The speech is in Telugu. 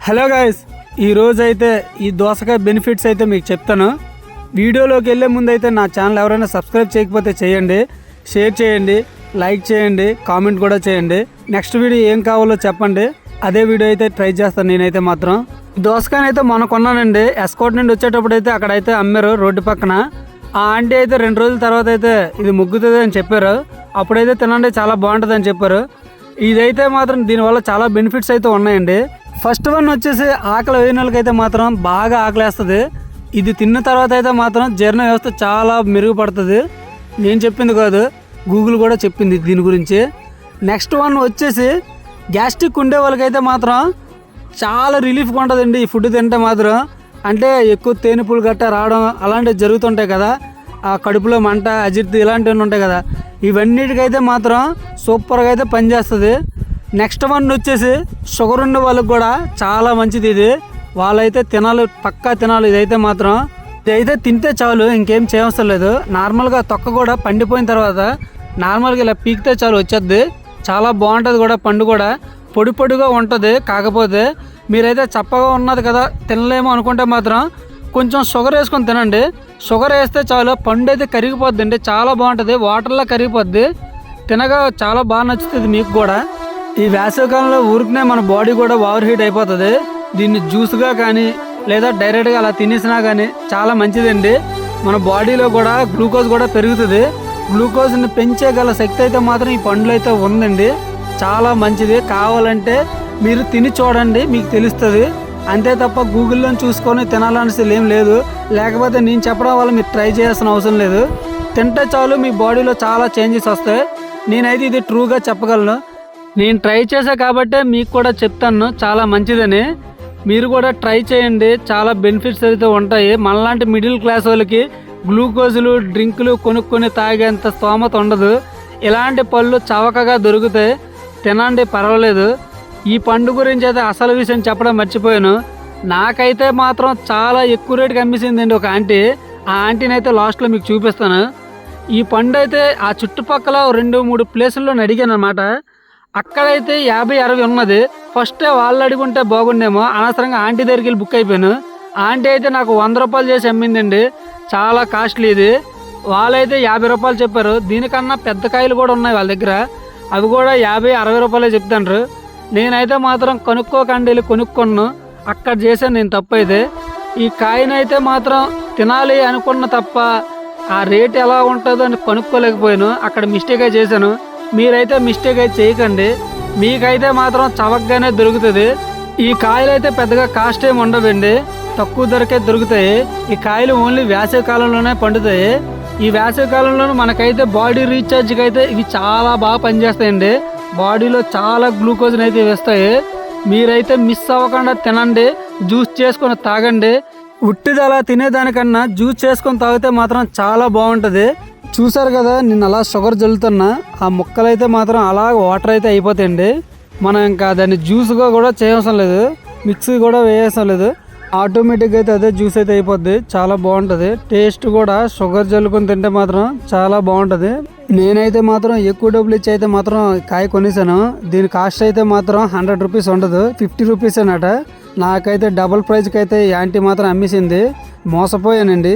హలో గైస్, ఈరోజు అయితే ఈ దోసకాయ బెనిఫిట్స్ అయితే మీకు చెప్తాను. వీడియోలోకి వెళ్ళే ముందు అయితే నా ఛానల్ ఎవరైనా సబ్స్క్రైబ్ చేయకపోతే చేయండి, షేర్ చేయండి, లైక్ చేయండి, కామెంట్ కూడా చేయండి. నెక్స్ట్ వీడియో ఏం కావాలో చెప్పండి, అదే వీడియో అయితే ట్రై చేస్తాను నేనైతే మాత్రం. దోసకాయని అయితే మొన్న కొన్నానండి. ఎస్కోట్ నుండి వచ్చేటప్పుడు అయితే అక్కడైతే అమ్మారు రోడ్డు పక్కన. ఆ ఆంటీ అయితే 2 రోజుల తర్వాత అయితే ఇది ముగ్గుతుంది అని చెప్పారు. అప్పుడైతే తినండి, చాలా బాగుంటుంది అని చెప్పారు. ఇదైతే మాత్రం దీనివల్ల చాలా బెనిఫిట్స్ అయితే ఉన్నాయండి. ఫస్ట్ వన్ వచ్చేసి ఆకలి వేయని వాళ్ళకైతే మాత్రం బాగా ఆకలేస్తుంది. ఇది తిన్న తర్వాత అయితే మాత్రం జీర్ణ వ్యవస్థ చాలా మెరుగుపడుతుంది. నేను చెప్పింది కాదు, గూగుల్ కూడా చెప్పింది దీని గురించి. నెక్స్ట్ వన్ వచ్చేసి గ్యాస్ట్రిక్ ఉండే వాళ్ళకైతే మాత్రం చాలా రిలీఫ్గా ఉంటుందండి ఈ ఫుడ్ తింటే మాత్రం. అంటే ఎక్కువ తేనెపూలు గట్ట రావడం అలాంటివి జరుగుతుంటాయి కదా, ఆ కడుపులో మంట, అజీర్తి ఇలాంటివన్నీ ఉంటాయి కదా, ఇవన్నిటికైతే మాత్రం సూపర్గా అయితే పనిచేస్తుంది. నెక్స్ట్ వన్ వచ్చేసి షుగర్ ఉండే వాళ్ళకి కూడా చాలా మంచిది ఇది. వాళ్ళైతే తినాలి, పక్కా తినాలి. ఇదైతే మాత్రం ఇదైతే తింటే చాలు, ఇంకేం చేయవసరం లేదు. నార్మల్గా తొక్క కూడా పండిపోయిన తర్వాత నార్మల్గా ఇలా పీకితే చాలు వచ్చేద్ది. చాలా బాగుంటుంది కూడా, పండు కూడా పొడి పొడిగా ఉంటుంది. కాకపోతే మీరైతే చప్పగా ఉన్నది కదా తినలేమో అనుకుంటే మాత్రం కొంచెం షుగర్ వేసుకొని తినండి. షుగర్ వేస్తే చాలు, పండు అయితే కరిగిపోద్ది అండి, చాలా బాగుంటుంది, వాటర్లో కరిగిపోద్ది. తినగా చాలా బాగా నచ్చుతుంది మీకు కూడా. ఈ వేసవికాలంలో ఊరికనే మన బాడీ కూడా ఓవర్ హీట్ అయిపోతుంది. దీన్ని జ్యూస్గా కానీ లేదా డైరెక్ట్గా అలా తినేసినా కానీ చాలా మంచిదండి. మన బాడీలో కూడా గ్లూకోజ్ కూడా పెరుగుతుంది. గ్లూకోజ్ని పెంచేగల శక్తి అయితే మాత్రం ఈ పండ్లు అయితే ఉందండి, చాలా మంచిది. కావాలంటే మీరు తిని చూడండి, మీకు తెలుస్తుంది. అంతే తప్ప గూగుల్లో చూసుకొని తినాలనేసి ఏం లేదు. లేకపోతే నేను చెప్పడం వల్ల మీరు ట్రై చేయాల్సిన అవసరం లేదు. తింటే చాలు మీ బాడీలో చాలా చేంజెస్ వస్తాయి. నేనైతే ఇది ట్రూగా చెప్పగలను. నేను ట్రై చేసా కాబట్టే మీకు కూడా చెప్తాను చాలా మంచిదని. మీరు కూడా ట్రై చేయండి, చాలా బెనిఫిట్స్ అయితే ఉంటాయి. మనలాంటి మిడిల్ క్లాస్ వాళ్ళకి గ్లూకోజులు డ్రింకులు కొనుక్కొని తాగేంత స్తోమత ఉండదు. ఇలాంటి పళ్ళు చవకగా దొరుకుతాయి, తినండి, పర్వాలేదు. ఈ పండు గురించి అయితే అసలు విషయం చెప్పడం మర్చిపోయాను. నాకైతే మాత్రం చాలా ఎక్కువ రేటుకి అమ్మేసిందండి ఒక ఆంటీ. ఆ ఆంటీని అయితే లాస్ట్లో మీకు చూపిస్తాను. ఈ పండు అయితే ఆ చుట్టుపక్కల 2-3 ప్లేసుల్లో అడిగాను అనమాట. అక్కడైతే 50-60 ఉన్నది. ఫస్టే వాళ్ళు అడుగుంటే బాగుండేమో, అనవసరంగా ఆంటీ దగ్గరికి వెళ్ళి బుక్ అయిపోయాను. ఆంటీ అయితే నాకు 100 రూపాయలు చేసి అమ్మిందండి, చాలా కాస్ట్లీ ఇది. వాళ్ళైతే 50 రూపాయలు చెప్పారు. దీనికన్నా పెద్ద కాయలు కూడా ఉన్నాయి వాళ్ళ దగ్గర, అవి కూడా 50-60 రూపాయలే చెప్తాండ్రు. నేనైతే మాత్రం కనుక్కోకండి వెళ్ళి కొనుక్కున్నాను, అక్కడ చేశాను నేను తప్పు. అయితే ఈ కాయనైతే మాత్రం తినాలి అనుకున్న తప్ప ఆ రేట్ ఎలా ఉంటుందో అని కనుక్కోలేకపోయాను, అక్కడ మిస్టేక్ అయితే చేశాను. మీరైతే మిస్టేక్ అయితే చేయకండి, మీకైతే మాత్రం చవకగానే దొరుకుతుంది. ఈ కాయలు అయితే పెద్దగా కాస్ట్ ఏమి ఉండవండి, తక్కువ ధరకే దొరుకుతాయి. ఈ కాయలు ఓన్లీ వేసవి కాలంలోనే పండుతాయి. ఈ వేసవి కాలంలో మనకైతే బాడీ రీఛార్జ్కి అయితే ఇవి చాలా బాగా పనిచేస్తాయండి. బాడీలో చాలా గ్లూకోజ్ని అయితే వేస్తాయి. మీరైతే మిస్ అవ్వకుండా తినండి, జ్యూస్ చేసుకొని తాగండి. ఉట్టిది అలా తినేదానికన్నా జ్యూస్ చేసుకొని తాగితే మాత్రం చాలా బాగుంటుంది. చూసారు కదా, నేను అలా షుగర్ జల్లుతున్నా, ఆ ముక్కలైతే మాత్రం అలా వాటర్ అయితే అయిపోతాయండి. మనం ఇంకా దాన్ని జ్యూస్గా కూడా చేయవసరం లేదు, మిక్సీ కూడా వేయవసరం లేదు, ఆటోమేటిక్గా అయితే అదే జ్యూస్ అయితే అయిపోద్ది. చాలా బాగుంటుంది టేస్ట్ కూడా. షుగర్ జల్లుకొని తింటే మాత్రం చాలా బాగుంటుంది. నేనైతే మాత్రం ఎక్కువ డబ్బులు ఇచ్చి అయితే మాత్రం కాయ కొనేసాను. దీని కాస్ట్ అయితే మాత్రం 100 రూపీస్ ఉండదు, 50 రూపీస్ అన్నట. నాకైతే డబుల్ ప్రైజ్కి అయితే యాంటీ మాత్రం అమ్మేసింది, మోసపోయానండి.